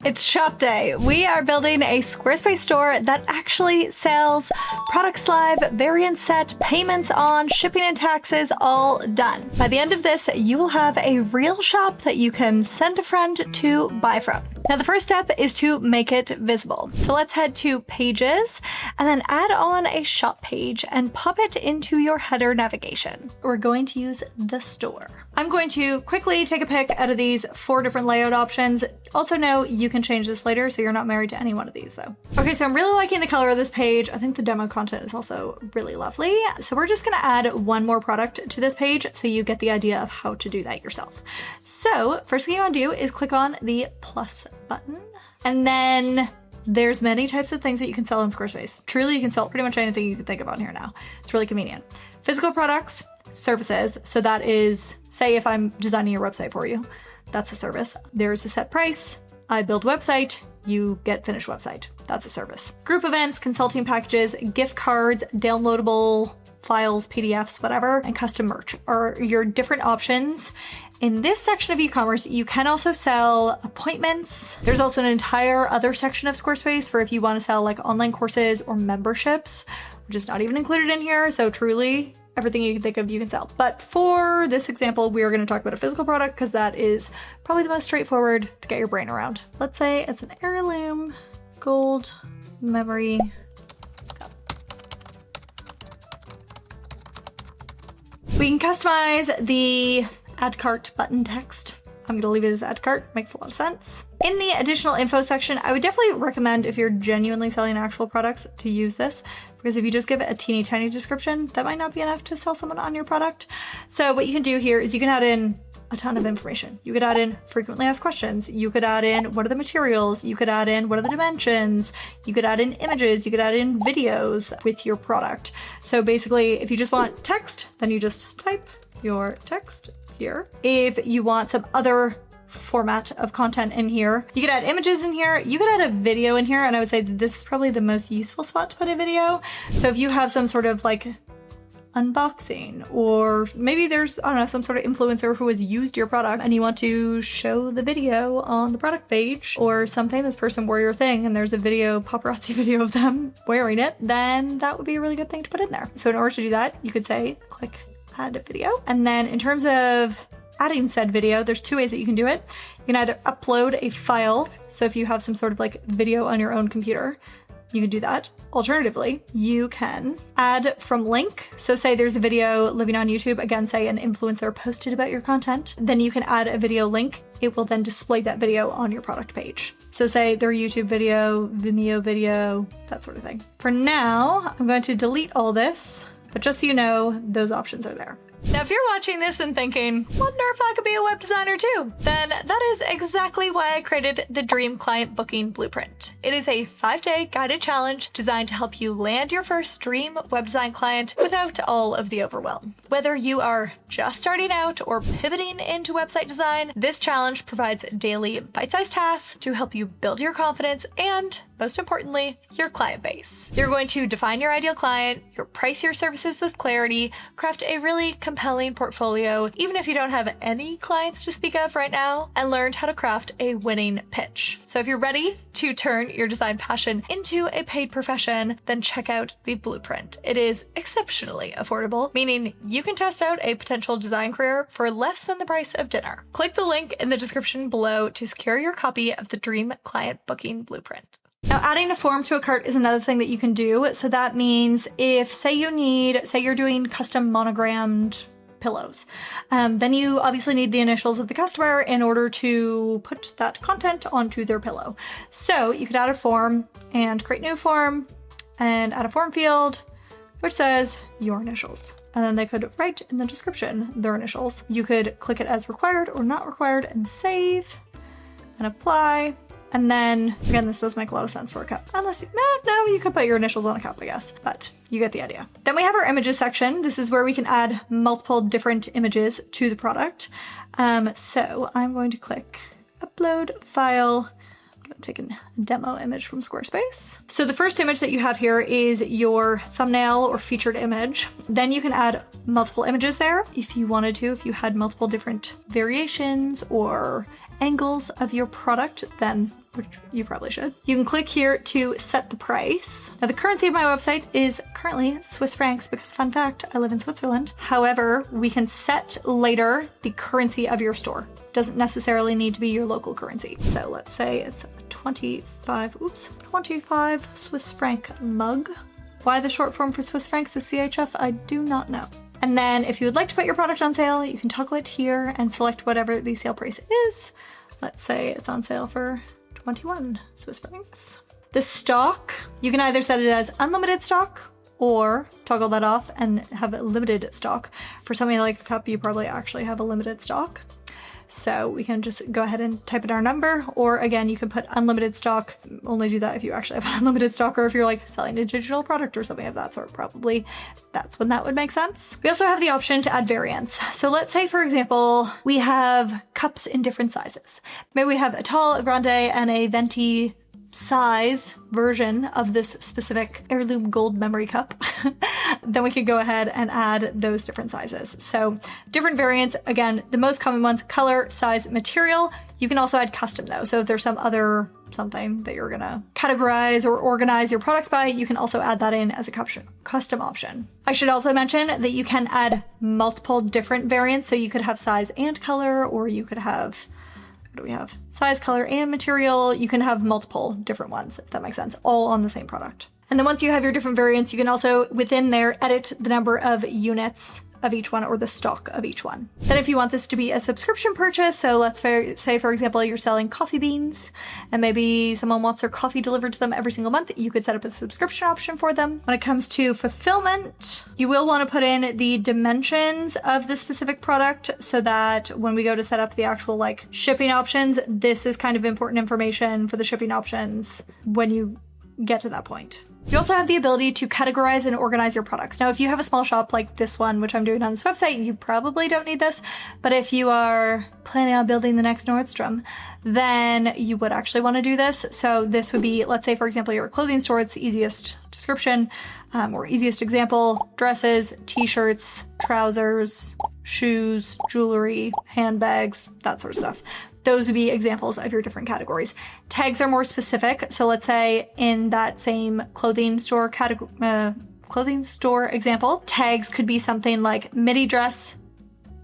It's shop day. We are building a Squarespace store that actually sells products live, variants set, payments on, shipping and taxes, all done. By the end of this, you will have a real shop that you can send a friend to buy from. Now, the first step is to make it visible. So let's head to Pages and then add on a shop page and pop it into your header navigation. We're going to use the store. I'm going to quickly take a pick out of these 4 different layout options. Also know you can change this later, so you're not married to any one of these though. Okay, so I'm really liking the color of this page. I think the demo content is also really lovely. So we're just gonna add one more product to this page so you get the idea of how to do that yourself. So first thing you wanna do is click on the plus button, and then there's many types of things that you can sell in Squarespace. Truly, you can sell pretty much anything you can think of on here now. It's really convenient. Physical products, services. So that is, say if I'm designing your website for you, that's a service. There's a set price. I build a website, you get finished website. That's a service. Group events, consulting packages, gift cards, downloadable files, PDFs, whatever, and custom merch are your different options. In this section of e-commerce, you can also sell appointments. There's also an entire other section of Squarespace for if you want to sell like online courses or memberships, which is not even included in here. So truly, everything you can think of, you can sell. But for this example, we are going to talk about a physical product because that is probably the most straightforward to get your brain around. Let's say it's an heirloom gold memory cup. We can customize the add cart button text. I'm going to leave it as add cart, makes a lot of sense. In the additional info section, I would definitely recommend if you're genuinely selling actual products to use this, because if you just give it a teeny tiny description, that might not be enough to sell someone on your product. So what you can do here is you can add in a ton of information. You could add in frequently asked questions. You could add in what are the materials. You could add in what are the dimensions. You could add in images. You could add in videos with your product. So basically, if you just want text, then you just type your text here. If you want some other format of content in here, you could add images in here, you could add a video in here, and I would say that this is probably the most useful spot to put a video. So if you have some sort of like unboxing, or maybe there's, I don't know, some sort of influencer who has used your product and you want to show the video on the product page, or some famous person wore your thing and there's a video, paparazzi video of them wearing it, then that would be a really good thing to put in there. So in order to do that, you could say, click add a video. And then in terms of adding said video, there's 2 ways that you can do it. You can either upload a file. So if you have some sort of like video on your own computer, you can do that. Alternatively, you can add from link. So say there's a video living on YouTube, again, say an influencer posted about your content, then you can add a video link. It will then display that video on your product page. So say their YouTube video, Vimeo video, that sort of thing. For now, I'm going to delete all this, but just so you know, those options are there. Now, if you're watching this and thinking, wonder if I could be a web designer too, then that is exactly why I created the Dream Client Booking Blueprint. It is a 5-day guided challenge designed to help you land your first dream web design client without all of the overwhelm. Whether you are just starting out or pivoting into website design, this challenge provides daily bite-sized tasks to help you build your confidence and, most importantly, your client base. You're going to define your ideal client, price your services with clarity, craft a really compelling portfolio, even if you don't have any clients to speak of right now, and learn how to craft a winning pitch. So if you're ready to turn your design passion into a paid profession, then check out the blueprint. It is exceptionally affordable, meaning you can test out a potential design career for less than the price of dinner. Click the link in the description below to secure your copy of the Dream Client Booking Blueprint. Now, adding a form to a cart is another thing that you can do. So that means if, say you're doing custom monogrammed pillows, then you obviously need the initials of the customer in order to put that content onto their pillow. So you could add a form and create new form and add a form field, which says your initials. And then they could write in the description their initials. You could click it as required or not required and save and apply. And then, again, this does make a lot of sense for a cup. Unless, no, you could put your initials on a cup, I guess, but you get the idea. Then we have our images section. This is where we can add multiple different images to the product. So I'm going to click upload file. I'm going to take a demo image from Squarespace. So the first image that you have here is your thumbnail or featured image. Then you can add multiple images there if you wanted to, if you had multiple different variations or angles of your product, then, which you probably should, you can click here to set the price. Now the currency of my website is currently Swiss francs because, fun fact, I live in Switzerland. However, we can set later the currency of your store. Doesn't necessarily need to be your local currency. So let's say it's 25 Swiss franc mug. Why the short form for Swiss francs is CHF, I do not know. And then if you would like to put your product on sale, you can toggle it here and select whatever the sale price is. Let's say it's on sale for 21 Swiss francs. The stock, you can either set it as unlimited stock or toggle that off and have limited stock. For something like a cup, you probably actually have a limited stock. So we can just go ahead and type in our number, or again, you can put unlimited stock. Only do that if you actually have unlimited stock, or if you're like selling a digital product or something of that sort, probably that's when that would make sense. We also have the option to add variants. So let's say, for example, we have cups in different sizes. Maybe we have a tall, a grande, and a venti size version of this specific heirloom gold memory cup. Then we could go ahead and add those different sizes. So different variants, again, the most common ones, color, size, material. You can also add custom though. So if there's some other something that you're gonna categorize or organize your products by, you can also add that in as a custom option. I should also mention that you can add multiple different variants. So you could have size and color, or you could have, what do we have? Size, color, and material. You can have multiple different ones, if that makes sense, all on the same product. And then once you have your different variants, you can also, within there, edit the number of units of each one or the stock of each one. Then if you want this to be a subscription purchase, so let's say, for example, you're selling coffee beans and maybe someone wants their coffee delivered to them every single month, you could set up a subscription option for them. When it comes to fulfillment, you will want to put in the dimensions of the specific product so that when we go to set up the actual like shipping options, this is kind of important information for the shipping options when you get to that point. You also have the ability to categorize and organize your products. Now, if you have a small shop like this one, which I'm doing on this website, you probably don't need this. But if you are planning on building the next Nordstrom, then you would actually want to do this. So this would be, let's say, for example, you're a clothing store, it's the easiest description or easiest example: dresses, t-shirts, trousers, shoes, jewelry, handbags, that sort of stuff. Those would be examples of your different categories. Tags are more specific. So let's say in that same clothing store example, tags could be something like midi dress,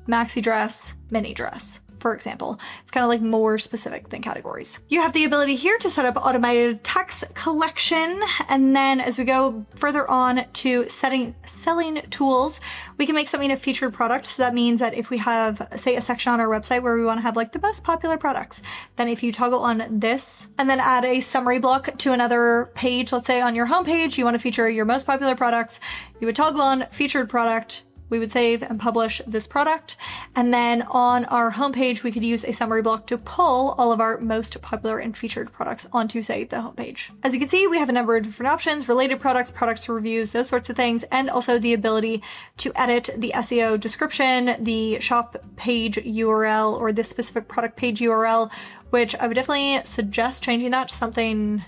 maxi dress, mini dress, for example. It's kind of like more specific than categories. You have the ability here to set up automated tax collection. And then as we go further on to selling tools, we can make something a featured product. So that means that if we have, say, a section on our website where we want to have like the most popular products, then if you toggle on this and then add a summary block to another page, let's say on your homepage, you want to feature your most popular products, you would toggle on featured product. We would save and publish this product. And then on our homepage, we could use a summary block to pull all of our most popular and featured products onto, say, the homepage. As you can see, we have a number of different options: related products, products reviews, those sorts of things, and also the ability to edit the SEO description, the shop page URL, or this specific product page URL, which I would definitely suggest changing that to something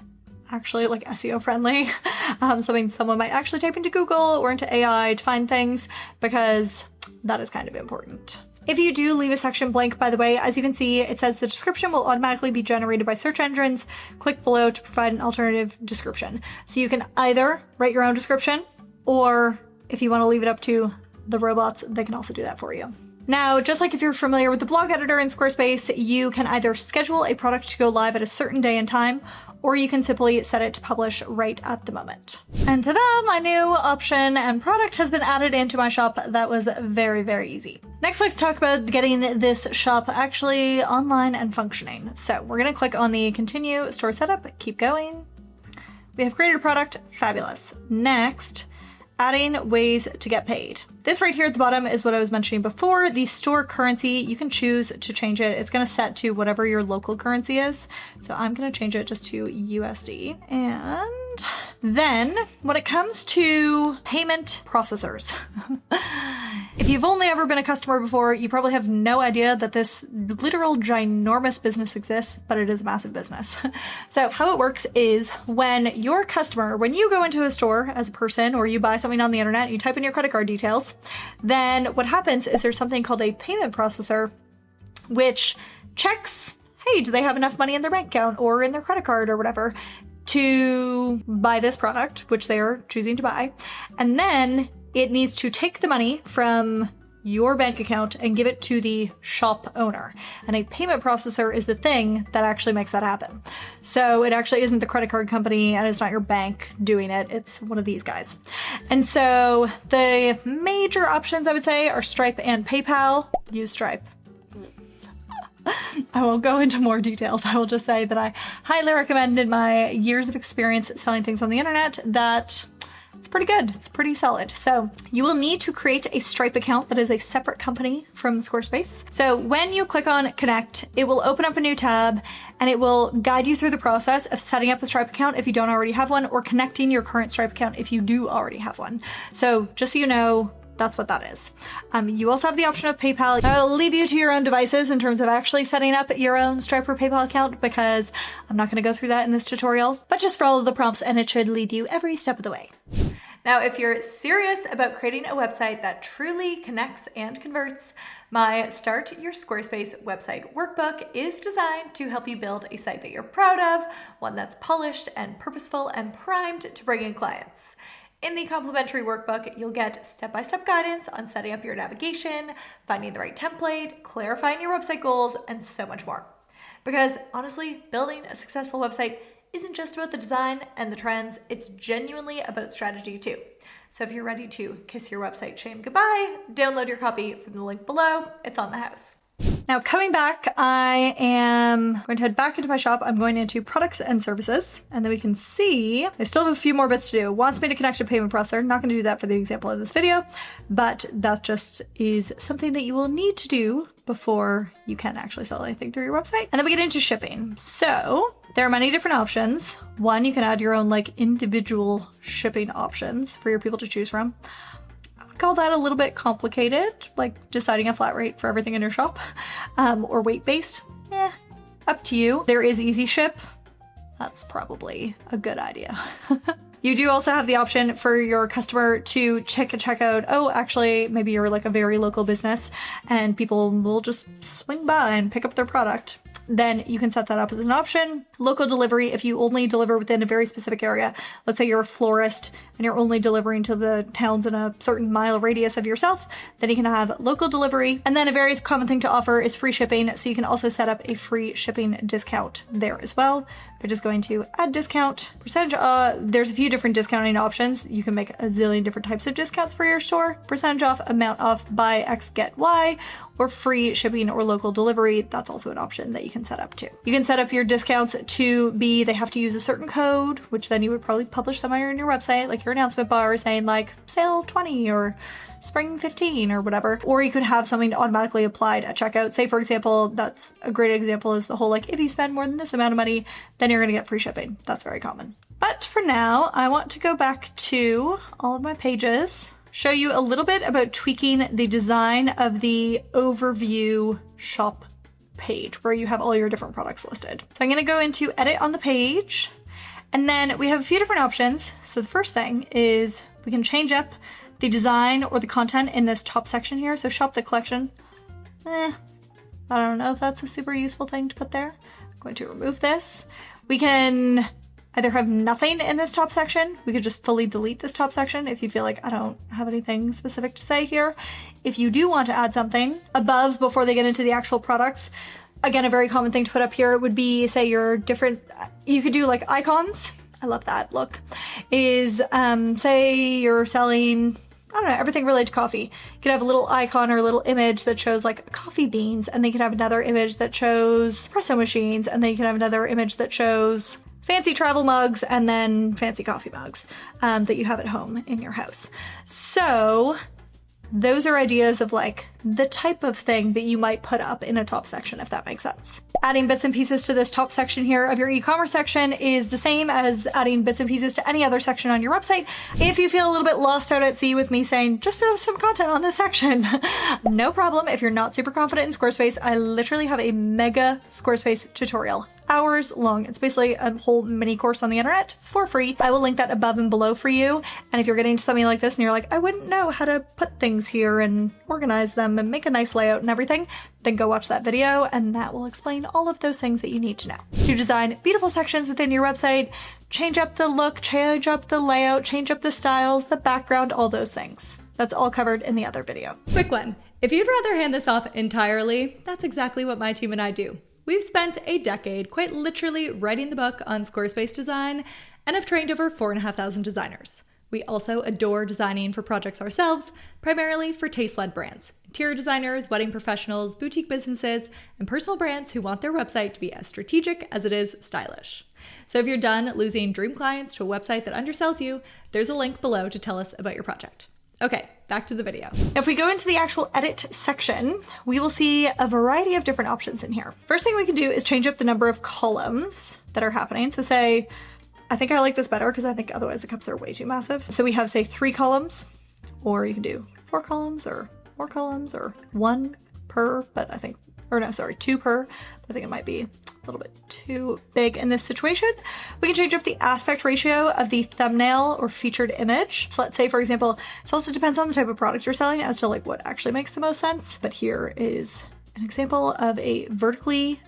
actually like SEO friendly, something someone might actually type into Google or into AI to find things, because that is kind of important. If you do leave a section blank, by the way, as you can see, it says the description will automatically be generated by search engines. Click below to provide an alternative description. So you can either write your own description, or if you want to leave it up to the robots, they can also do that for you. Now, just like if you're familiar with the blog editor in Squarespace, you can either schedule a product to go live at a certain day and time, or you can simply set it to publish right at the moment. And ta-da, my new option and product has been added into my shop. That was very, very easy. Next, let's talk about getting this shop actually online and functioning. So we're gonna click on the continue store setup, keep going. We have created a product, fabulous. Next, adding ways to get paid. This right here at the bottom is what I was mentioning before. The store currency, you can choose to change it. It's gonna set to whatever your local currency is. So I'm gonna change it just to USD. And then when it comes to payment processors, if you've only ever been a customer before, you probably have no idea that this literal ginormous business exists, but it is a massive business. So how it works is when your customer, when you go into a store as a person, or you buy something on the internet, you type in your credit card details, then what happens is there's something called a payment processor, which checks, hey, do they have enough money in their bank account or in their credit card or whatever to buy this product, which they are choosing to buy. And then it needs to take the money from your bank account and give it to the shop owner. And a payment processor is the thing that actually makes that happen. So it actually isn't the credit card company and it's not your bank doing it. It's one of these guys. And so the major options I would say are Stripe and PayPal. Use Stripe. I won't go into more details. I will just say that I highly recommend, in my years of experience selling things on the internet, that it's pretty good. It's pretty solid. So you will need to create a Stripe account that is a separate company from Squarespace. So when you click on Connect, it will open up a new tab and it will guide you through the process of setting up a Stripe account if you don't already have one, or connecting your current Stripe account if you do already have one. So just so you know, that's what that is. You also have the option of PayPal. I'll leave you to your own devices in terms of actually setting up your own Stripe or PayPal account, because I'm not going to go through that in this tutorial, but just follow the prompts and it should lead you every step of the way. Now, if you're serious about creating a website that truly connects and converts, my Start Your Squarespace website workbook is designed to help you build a site that you're proud of, one that's polished and purposeful and primed to bring in clients. In the complimentary workbook, you'll get step-by-step guidance on setting up your navigation, finding the right template, clarifying your website goals, and so much more. Because honestly, building a successful website isn't just about the design and the trends, it's genuinely about strategy too. So if you're ready to kiss your website shame goodbye, download your copy from the link below. It's on the house. Now coming back, I am going to head back into my shop. I'm going into products and services, and then we can see I still have a few more bits to do. It wants me to connect a payment processor. Not going to do that for the example of this video, but that just is something that you will need to do before you can actually sell anything through your website. And then we get into shipping. So there are many different options. One, you can add your own like individual shipping options for your people to choose from. Call that a little bit complicated, like deciding a flat rate for everything in your shop, or weight-based. Up to you. There is Easy Ship. That's probably a good idea. You do also have the option for your customer to check a checkout. Oh, actually, maybe you're like a very local business and people will just swing by and pick up their product. Then you can set that up as an option. Local delivery, if you only deliver within a very specific area. Let's say you're a florist and you're only delivering to the towns in a certain mile radius of yourself, then you can have local delivery. And then a very common thing to offer is free shipping. So you can also set up a free shipping discount there as well. We're just going to add discount percentage. There's a few different discounting options. You can make a zillion different types of discounts for your store. Percentage off, amount off, buy X, get Y, or free shipping or local delivery. That's also an option that you can set up too. You can set up your discounts to be, they have to use a certain code, which then you would probably publish somewhere on your website, like your announcement bar saying like sale 20 or spring 15 or whatever. Or you could have something automatically applied at checkout. Say for example, that's a great example is the whole like, if you spend more than this amount of money, then you're gonna get free shipping. That's very common. But for now, I want to go back to all of my pages, show you a little bit about tweaking the design of the overview shop page where you have all your different products listed. So I'm gonna go into edit on the page, and then we have a few different options. So the first thing is we can change up the design or the content in this top section here. So shop the collection. I don't know if that's a super useful thing to put there. I'm going to remove this. We can either have nothing in this top section. We could just fully delete this top section if you feel like I don't have anything specific to say here. If you do want to add something above before they get into the actual products, again, a very common thing to put up here would be, say your different, you could do like icons. I love that look. Is say you're selling, I don't know, everything related to coffee. You could have a little icon or a little image that shows like coffee beans, and then you could have another image that shows espresso machines, and then you can have another image that shows fancy travel mugs, and then fancy coffee mugs that you have at home in your house. So those are ideas of like the type of thing that you might put up in a top section, if that makes sense. Adding bits and pieces to this top section here of your e-commerce section is the same as adding bits and pieces to any other section on your website. If you feel a little bit lost out at sea with me saying, just throw some content on this section, no problem. If you're not super confident in Squarespace, I literally have a mega Squarespace tutorial hours long. It's basically a whole mini course on the internet for free. I will link that above and below for you. And if you're getting to something like this and you're like, I wouldn't know how to put things here and organize them and make a nice layout and everything, then go watch that video and that will explain all of those things that you need to know. To design beautiful sections within your website, change up the look, change up the layout, change up the styles, the background, all those things. That's all covered in the other video. Quick one. If you'd rather hand this off entirely, that's exactly what my team and I do. We've spent a decade, quite literally, writing the book on Squarespace design and have trained over 4,500 designers. We also adore designing for projects ourselves, primarily for taste-led brands, interior designers, wedding professionals, boutique businesses, and personal brands who want their website to be as strategic as it is stylish. So if you're done losing dream clients to a website that undersells you, there's a link below to tell us about your project. Okay, back to the video. If we go into the actual edit section, we will see a variety of different options in here. First thing we can do is change up the number of columns that are happening. So say, I think I like this better because I think otherwise the cups are way too massive. So we have, say, 3 columns, or you can do 4 columns or more columns or 1 per, but I think, or no, sorry, 2 per. I think it might be a little bit too big in this situation. We can change up the aspect ratio of the thumbnail or featured image. So let's say, for example, it also depends on the type of product you're selling as to like what actually makes the most sense. But here is an example of a vertically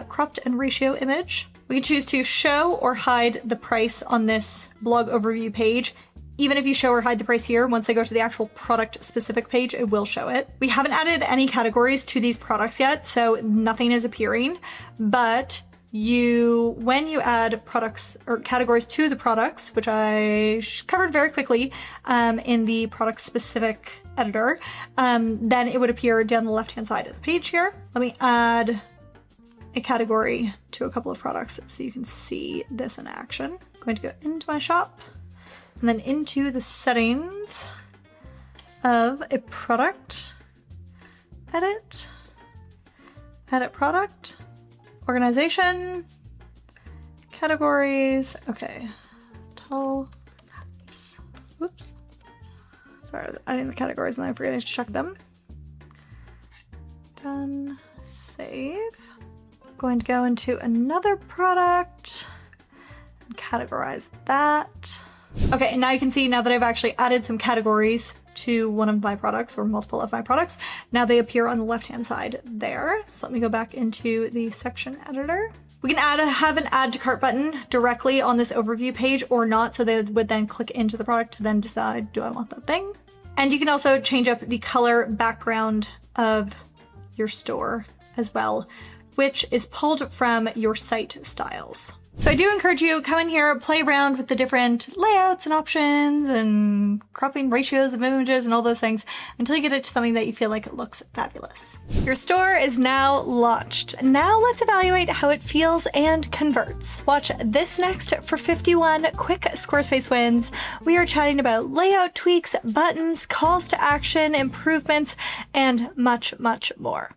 cropped and ratio image. We can choose to show or hide the price on this blog overview page. Even if you show or hide the price here, once they go to the actual product specific page, it will show it. We haven't added any categories to these products yet, so nothing is appearing, but when you add products or categories to the products, which I covered very quickly in the product specific editor, then it would appear down the left-hand side of the page here. Let me add a category to a couple of products so you can see this in action. I'm going to go into my shop and then into the settings of a product, edit product, organization, categories. Okay, whoops. Sorry, I was adding the categories and then I forgot to check them. Done, save. Going to go into another product and categorize that. Okay, and now you can see now that I've actually added some categories to one of my products or multiple of my products, now they appear on the left-hand side there. So let me go back into the section editor. We can have an add to cart button directly on this overview page or not, so they would then click into the product to then decide, do I want that thing? And you can also change up the color background of your store as well, which is pulled from your site styles. So I do encourage you, come in here, play around with the different layouts and options and cropping ratios of images and all those things until you get it to something that you feel like it looks fabulous. Your store is now launched. Now let's evaluate how it feels and converts. Watch this next for 51 quick Squarespace wins. We are chatting about layout tweaks, buttons, calls to action, improvements, and much, much more.